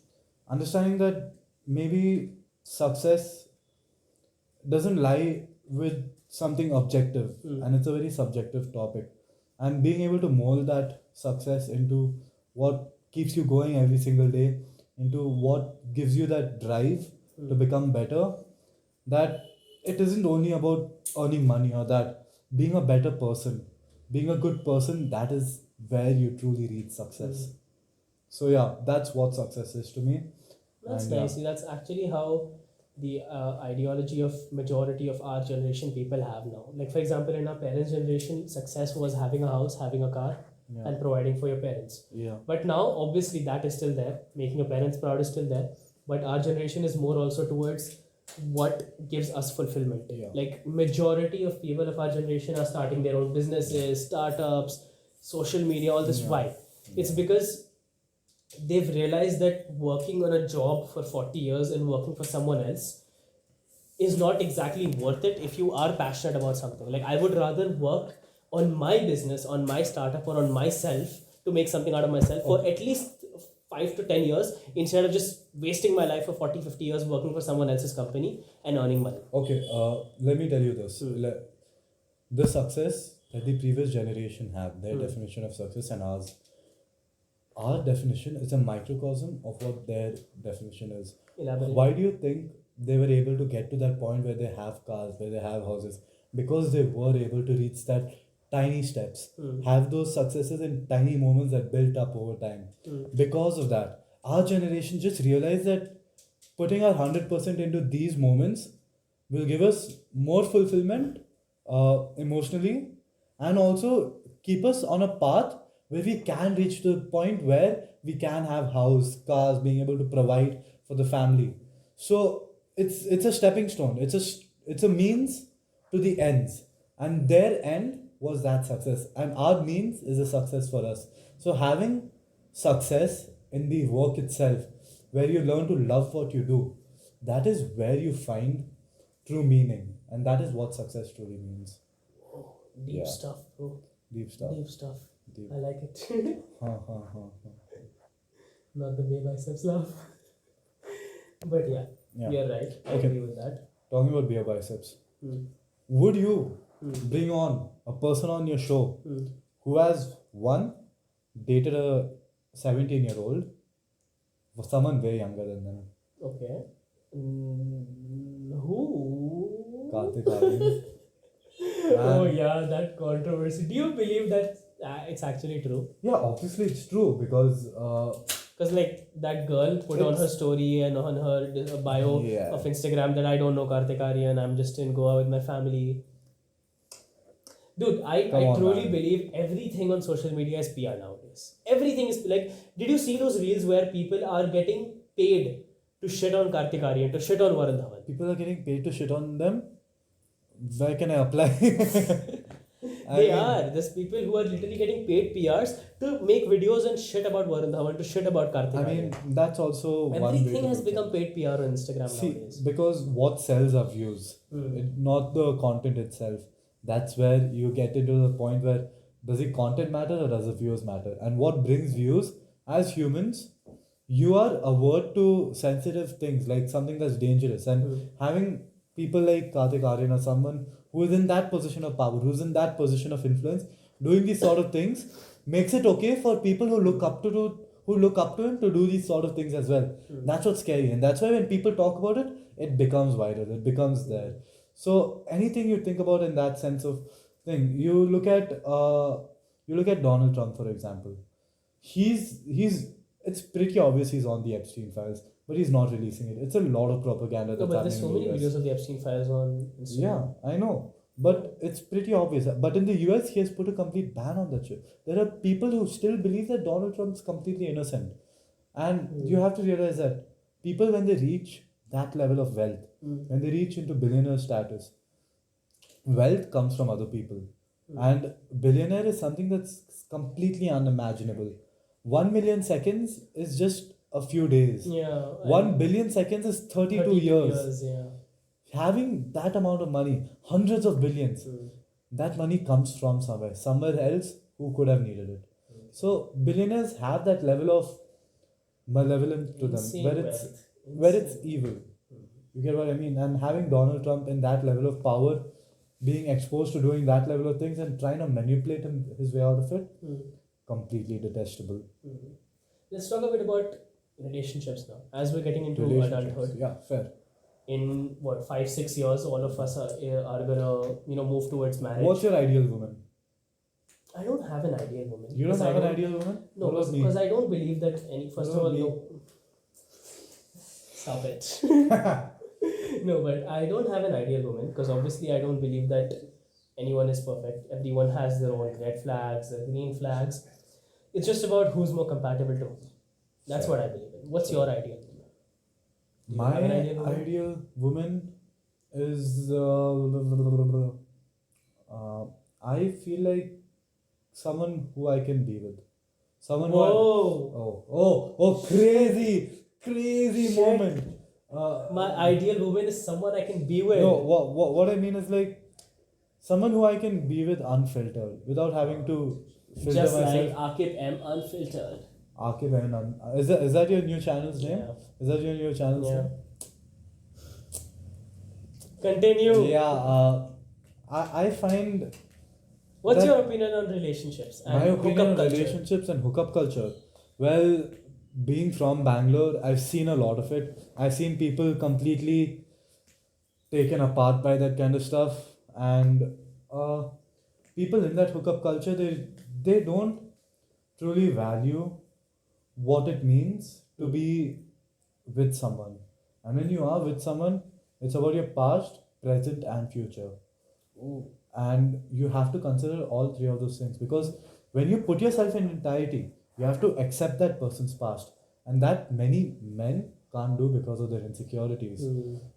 understanding that maybe success doesn't lie with something objective, and it's a very subjective topic. And being able to mold that success into what keeps you going every single day, into what gives you that drive to become better, that it isn't only about earning money, or that being a better person, being a good person, that is where you truly reach success. So yeah, that's what success is to me. That's And, nice. That's actually how the ideology of majority of our generation people have now. Like for example, in our parents' generation, success was having a house, having a car, and providing for your parents. Yeah. But now, obviously, that is still there. Making your parents proud is still there. But our generation is more also towards what gives us fulfillment. Yeah. Like majority of people of our generation are starting their own businesses, startups, social media, all this. Why? It's because they've realized that working on a job for 40 years and working for someone else is not exactly worth it if you are passionate about something. Like I would rather work on my business, on my startup, or on myself to make something out of myself for at least 5 to 10 years instead of just wasting my life for 40, 50 years working for someone else's company and earning money. Okay, let me tell you this. The success that the previous generation had, their definition of success, and our definition is a microcosm of what their definition is. Elaborate. Why do you think they were able to get to that point where they have cars, where they have houses? Because they were able to reach that tiny steps, have those successes in tiny moments that built up over time. Because of that, our generation just realized that putting our 100% into these moments will give us more fulfillment emotionally, and also keep us on a path where we can reach the point where we can have house, cars, being able to provide for the family. So it's a stepping stone. It's a means to the ends, and their end was that success, and our means is a success for us. So having success in the work itself, where you learn to love what you do, that is where you find true meaning, and that is what success truly means. Oh, deep stuff, bro. Deep stuff. Deep stuff. Deep. I like it. Not the way biceps laugh. But yeah, you're right. I agree with that. Talking about beer biceps, would you bring on a person on your show who has dated a 17-year-old, someone way younger than them? Okay. Who? Gatik. Oh yeah, that controversy. Do you believe that it's actually true? Yeah, obviously it's true, because like that girl put on her story and on her bio of Instagram that I don't know Kartik Aaryan, I'm just in Goa with my family. Dude, I truly believe everything on social media is PR nowadays. Everything is like, did you see those reels where people are getting paid to shit on Kartik Aaryan, to shit on Varun Dhawan? People are getting paid to shit on them? Where can I apply? They are. There's people who are literally getting paid PRs to make videos and shit about Varun Dhawan, to shit about Kartik. I mean, that's also one way everything to has look at become it. paid PR on Instagram See, nowadays. because what sells are views, not the content itself. That's where you get into the point where does the content matter or does the views matter? And what brings views as humans, you are avert to sensitive things like something that's dangerous. And having people like Kartik Aryan or someone who is in that position of power, who's in that position of influence, doing these sort of things makes it okay for people who look up to him to do these sort of things as well. That's what's scary, and that's why when people talk about it, it becomes viral. It becomes there. So anything you think about in that sense of thing, you look at Donald Trump, for example. He's it's pretty obvious he's on the Epstein files, but he's not releasing it. It's a lot of propaganda No, that's but there's so happening many in the US. videos of the Epstein files on Instagram. Yeah, I know. But it's pretty obvious. But in the US, he has put a complete ban on that shit. There are people who still believe that Donald Trump is completely innocent. And you have to realize that people, when they reach that level of wealth, when they reach into billionaire status, wealth comes from other people. And billionaire is something that's completely unimaginable. 1 million seconds is just a few days. Yeah. 1 billion seconds is 32 years. Yeah. Having that amount of money, hundreds of billions, that money comes from somewhere else who could have needed it. So billionaires have that level of malevolence to them, Insane where it's evil. You get what I mean? And having Donald Trump in that level of power, being exposed to doing that level of things and trying to manipulate his way out of it, completely detestable. Let's talk a bit about relationships now. As we're getting into adulthood. Yeah, fair. In 5-6 years, all of us are gonna move towards marriage. What's your ideal woman? I don't have an ideal woman. You don't have an ideal woman? No, because I don't believe that any. First of all, no. Stop it. No, but I don't have an ideal woman because obviously I don't believe that anyone is perfect. Everyone has their own red flags, their green flags. It's just about who's more compatible to whom. That's what I believe in. What's your ideal woman? My ideal woman is I feel like someone who I can be with. Someone crazy moment. My ideal woman is someone I can be with. No, what I mean is like someone who I can be with unfiltered without having to filter just myself. like Aaqib M Unfiltered. Aaqib and is that your new channel's name? Yeah. Is that your new channel's name? Continue. Yeah. I find. What's your opinion on relationships and My opinion hookup on culture? relationships and hookup culture. Well, being from Bangalore, I've seen a lot of it. I've seen people completely taken apart by that kind of stuff, and people in that hookup culture, they don't truly value what it means to be with someone. And when you are with someone, it's about your past, present, and future. And you have to consider all three of those things, because when you put yourself in entirety, you have to accept that person's past, and that many men can't do because of their insecurities.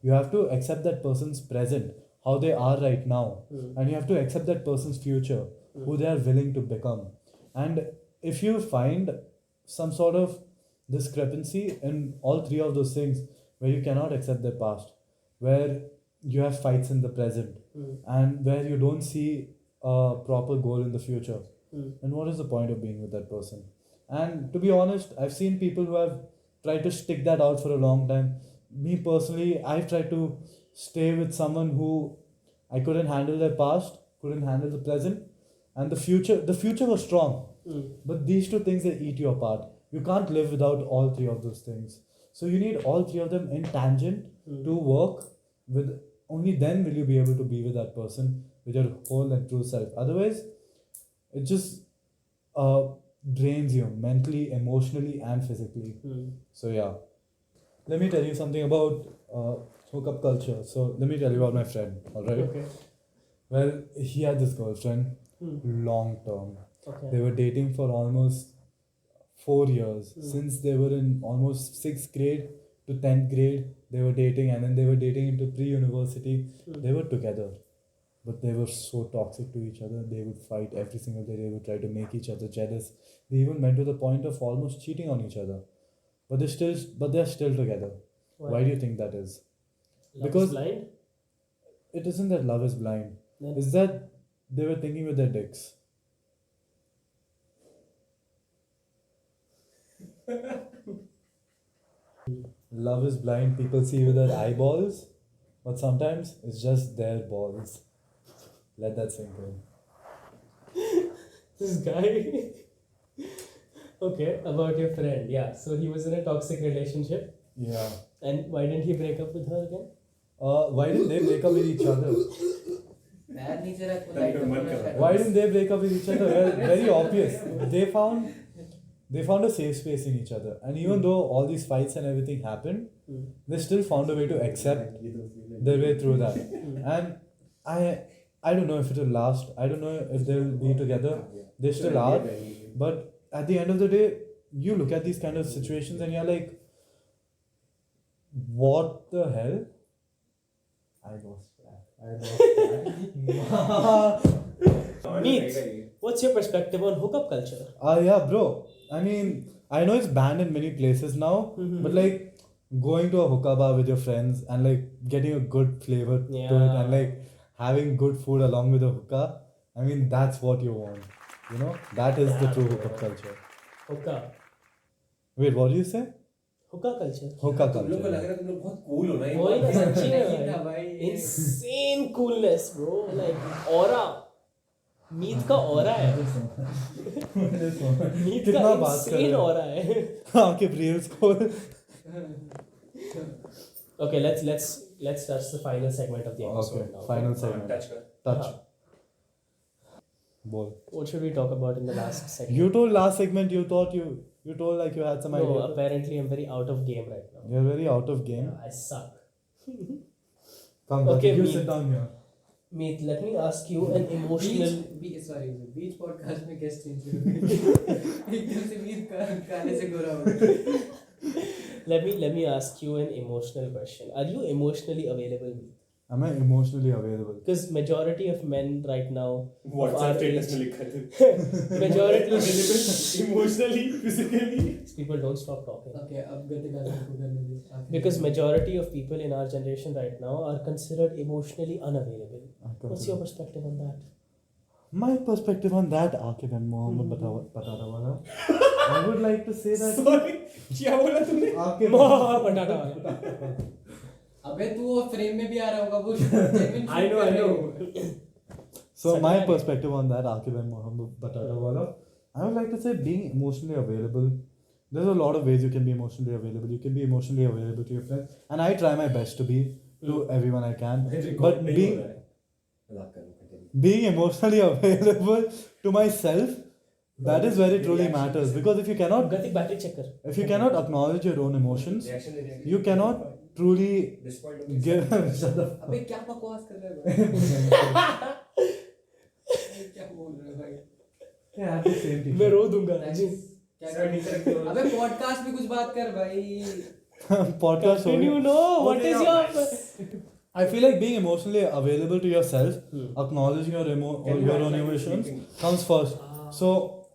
You have to accept that person's present, how they are right now, and you have to accept that person's future, who they are willing to become. And if you find some sort of discrepancy in all three of those things, where you cannot accept their past, where you have fights in the present, and where you don't see a proper goal in the future, then what is the point of being with that person? And to be honest, I've seen people who have tried to stick that out for a long time. Me personally, I've tried to stay with someone who I couldn't handle their past, couldn't handle the present, and the future. The future was strong, but these two things, they eat you apart. You can't live without all three of those things. So you need all three of them in tangent to work with. Only then will you be able to be with that person with your whole and true self. Otherwise, it just drains you mentally, emotionally, and physically. So yeah, let me tell you something about hookup culture. So let me tell you about my friend. All right. Okay. Well, he had this girlfriend, long term. Okay. They were dating for almost 4 years. Since they were in almost 6th grade to 10th grade, they were dating, and then they were dating into pre-university. They were together. but they were so toxic to each other. They would fight every single day. They would try to make each other jealous. They even went to the point of almost cheating on each other. But they're still together. Why do you think that is? Love Because is blind? it isn't that love is blind. Then- It's that they were thinking with their dicks. Love is blind. People see with their eyeballs, but sometimes it's just their balls. Let that sink in. This guy. Okay, about your friend. Yeah, so he was in a toxic relationship. Yeah. And why didn't he break up with her again? Why didn't they break up with each other? Why didn't they break up with each other? Well, very obvious. They found a safe space in each other, and even though all these fights and everything happened, they still found a way to accept their way through that. And I don't know if it will last. I don't know if they will be together. They still are, but at the end of the day, you look at these kind of situations and you're like, what the hell? I lost track. Meith, what's your perspective on hookup culture? Yeah, bro. I mean, I know it's banned in many places now, but like going to a hookah bar with your friends and like getting a good flavor to it and like having good food along with a hookah, I mean, that's what you want. You know, that is the true hookup culture. Hookah. Wait, what do you say? Hookah culture. Hookah तुम लोग को लग culture. रहा है तुम लोग बहुत cool हो ना ये वही ना, बात। सच्ची नहीं में था भाई. भाई. Insane coolness, bro. Like aura. मीत का aura है. मीत कितना का बात कर रहे insane हो? aura है. Aaqib reels को. Okay, let's touch the final segment of the episode Okay, now. final हाँ, segment. touch कर। Touch. Bol. What should we talk about in the last segment? You told last segment you thought you told like you had some No, idea. apparently I'm very out of game right now. You're very out of game. I suck. Come, Okay, you Meith. sit down here. Meith, let me ask you an emotional. Beach podcast में guest एकदम से मीत काले से गोरा हो गया. Let me ask you an emotional question. Are you emotionally available, Meith? Am I emotionally available? Because majority of men right now. WhatsApp status में लिखा था। Majority Emotionally, physically. people don't stop talking. Okay, अब गतिका को करने दे. Because majority of people in our generation right now are considered emotionally unavailable. What's your perspective on that? My perspective on that, Aaqib and Mohammed Batata wala. I would like to say that. Sorry, क्या बोला तूने? Aaqib. Batata wala. अबे तू वो frame में भी आ रहा होगा वो genuine I know. So my Satya. perspective on that, Aaqib and Mohammed Batata wala, I would like to say being emotionally available. There's a lot of ways you can be emotionally available. You can be emotionally available to your friends, and I try my best to be to everyone I can. But being emotionally available to myself, that is where it truly matters. Because if you cannot Gatik battery checker. acknowledge your own emotions, you cannot truly give. Shut up. अबे क्या बकवास कर रहा है भाई. क्या बोल रहा है भाई. Yeah, I have the same t-shirt. मैं रो दूंगा. क्या कर. अबे पॉडकास्ट में कुछ बात कर भाई. Podcast. Did you know what is your? I feel like being emotionally available to yourself, acknowledging your own emotions comes first. So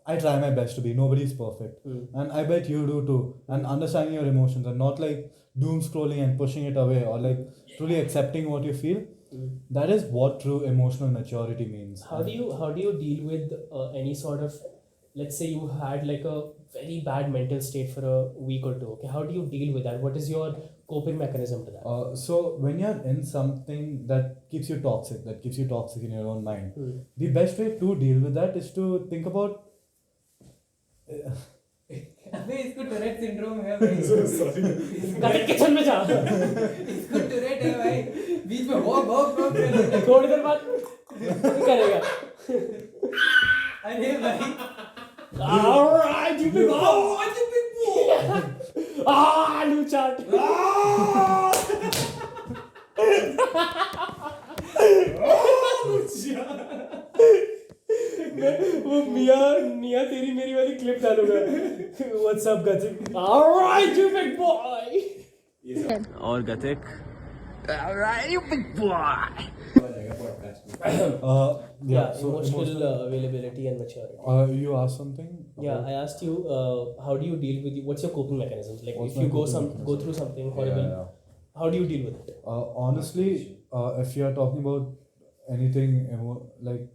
I try my best to be. Nobody is perfect, and I bet you do too. And understanding your emotions and not like doom scrolling and pushing it away, or like truly accepting what you feel. That is what true emotional maturity means. How do you deal with any sort of, let's say you had like a very bad mental state for a week or two. Okay, how do you deal with that? What is your coping mechanism to that? So when you're in something that keeps you toxic in your own mind, the best way to deal with that is to think about. अबे इसको Tourette syndrome है भाई. गातिक kitchen में जा. इसको Tourette है भाई. बीच में वॉक कर. थोड़ी देर बाद करेगा. अरे भाई. Alright, you big boy. आलू चाट. वो मियाँ तेरी मेरी वाली क्लिप डालूंगा. What's up, Gatik? Alright, you big boy. और गतिक Yeah, So emotional availability and maturity. You asked something? Yeah, I asked you, how do you deal with what's your coping mechanisms? Like, What's if my you go coping go mechanism? through something horrible, how do you deal with it? Honestly, if you are talking about anything like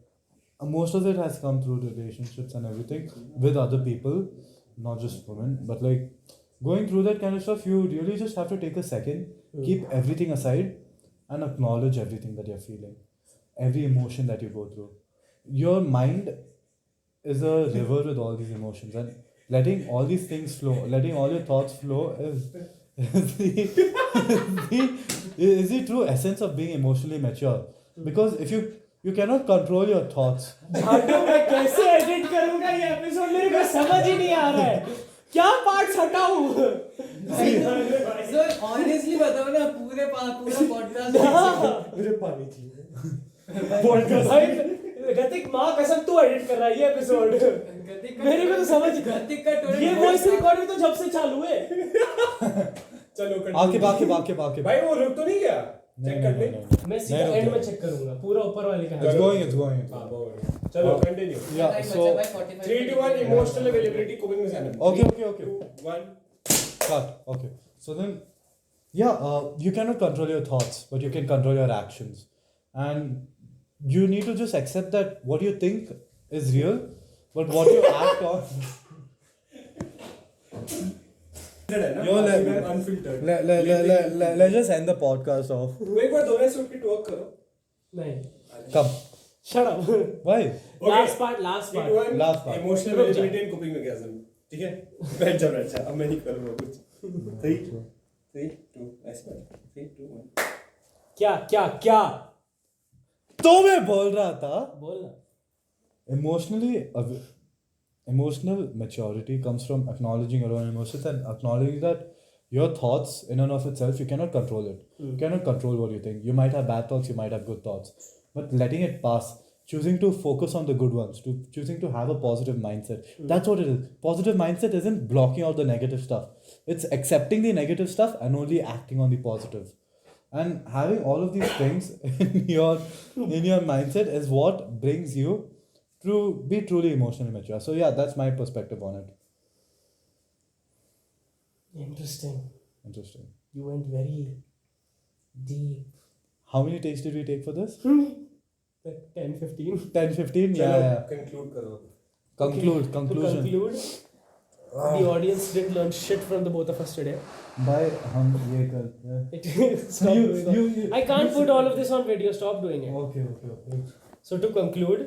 most of it has come through relationships and everything with other people, not just women, but like going through that kind of stuff, you really just have to take a second, keep everything aside, and acknowledge everything that you're feeling, every emotion that you go through. Your mind is a river with all these emotions, and letting all these things flow, letting all your thoughts flow is is the true essence of being emotionally mature. Because if you cannot control your thoughts. झाटू मैं कैसे edit करूंगा ये episode, मेरे को समझ ही नहीं आ रहा है क्या पार्ट्स हटाऊं. So honestly बताओ ना, पूरा podcast मुझे पानी चाहिए. भाई गतिक माँ कसम तू एडिट कर रहा है ये एपिसोड. मेरे को तो समझ गतिक का ये वॉइस रिकॉर्डिंग तो जब से चालू है. चलो आके भाई वो रुक तो नहीं गया. चेक कर ले. मैं सीधा एंड में चेक करूंगा पूरा ऊपर वाले का. It's going. हां बहुत. चलो continue. Yeah, so 3 to 1 emotional availability coping mechanism. Okay. 2 1 Cut. Okay. So then, you cannot control your thoughts, but you can control your actions. And you need to just accept that what you think is real, but what you act on. Unfiltered. Let's just end the podcast off. एक बार दोनों से उठ work करो. नहीं. Come. Shut up. Why? Last part. Last part. Emotional availability and coping mechanism. ठीक है. बैठ जा. अब मैं नहीं करूँगा कुछ. 3 2 ऐसे 3 2 1. क्या तो मैं बोल रहा था. बोलना. Emotional maturity comes from acknowledging your own emotions and acknowledging that your thoughts in and of itself, you cannot control it. You cannot control what you think. You might have bad thoughts, you might have good thoughts, but letting it pass, choosing to focus on the good ones, choosing to have a positive mindset. That's what it is. Positive mindset isn't blocking out the negative stuff. It's accepting the negative stuff and only acting on the positive. And having all of these things in your mindset is what brings you to be truly emotionally mature. So yeah, that's my perspective on it. Interesting. Interesting. You went very deep. How many takes did we take for this? Like 10-15. 10-15? चलो Yeah. conclude करो. Conclusion. To conclude, the audience did learn shit from the both of us today. Bye. हम ये करते हैं. Stop doing that. I can't put all of this on video. Stop doing it. Okay. So to conclude.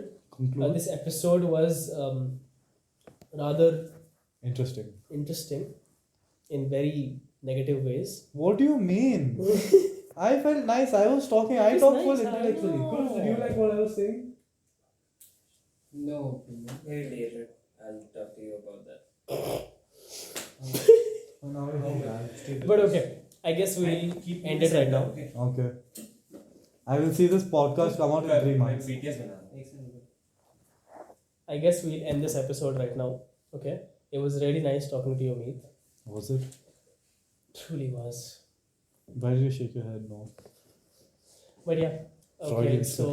This episode was rather interesting in very negative ways. What do you mean? I felt nice. I was talking. I It's talked nice, full I intellectually. know. Kurush, did you like what I was saying? No. Very later. I'll talk to you about that. But okay, I guess we'll end it right now. Okay. I will see this podcast come out in 3 months. BTS बना. I guess we'll end this episode right now. Okay. It was really nice talking to you, Meith. Was it? Truly was. Why did you shake your head? No. But yeah. Okay. Freudian So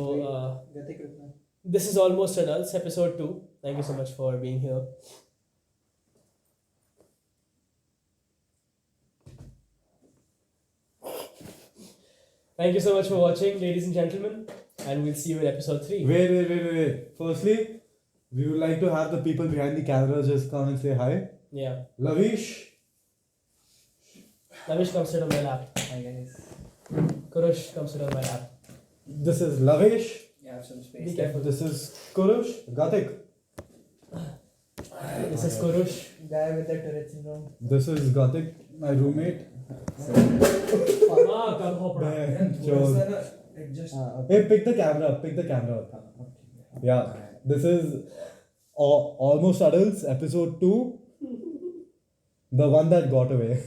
this is Almost Adults, episode 2. Thank you so much for being here. Thank you so much for watching, ladies and gentlemen, and we'll see you in episode 3. Wait. Firstly, we would like to have the people behind the camera just come and say hi. Yeah. Lovish. Lovish, come sit on my lap. Hi guys. Kurush, come sit on my lap. This is Lovish. You have some Be space. careful. This is Kurush. Gatik. This is Kurush. Guy with the Tourette syndrome. This is Gatik, my roommate. Hey, pick the camera up. Yeah, this is Almost Adults, episode 2. The one that got away.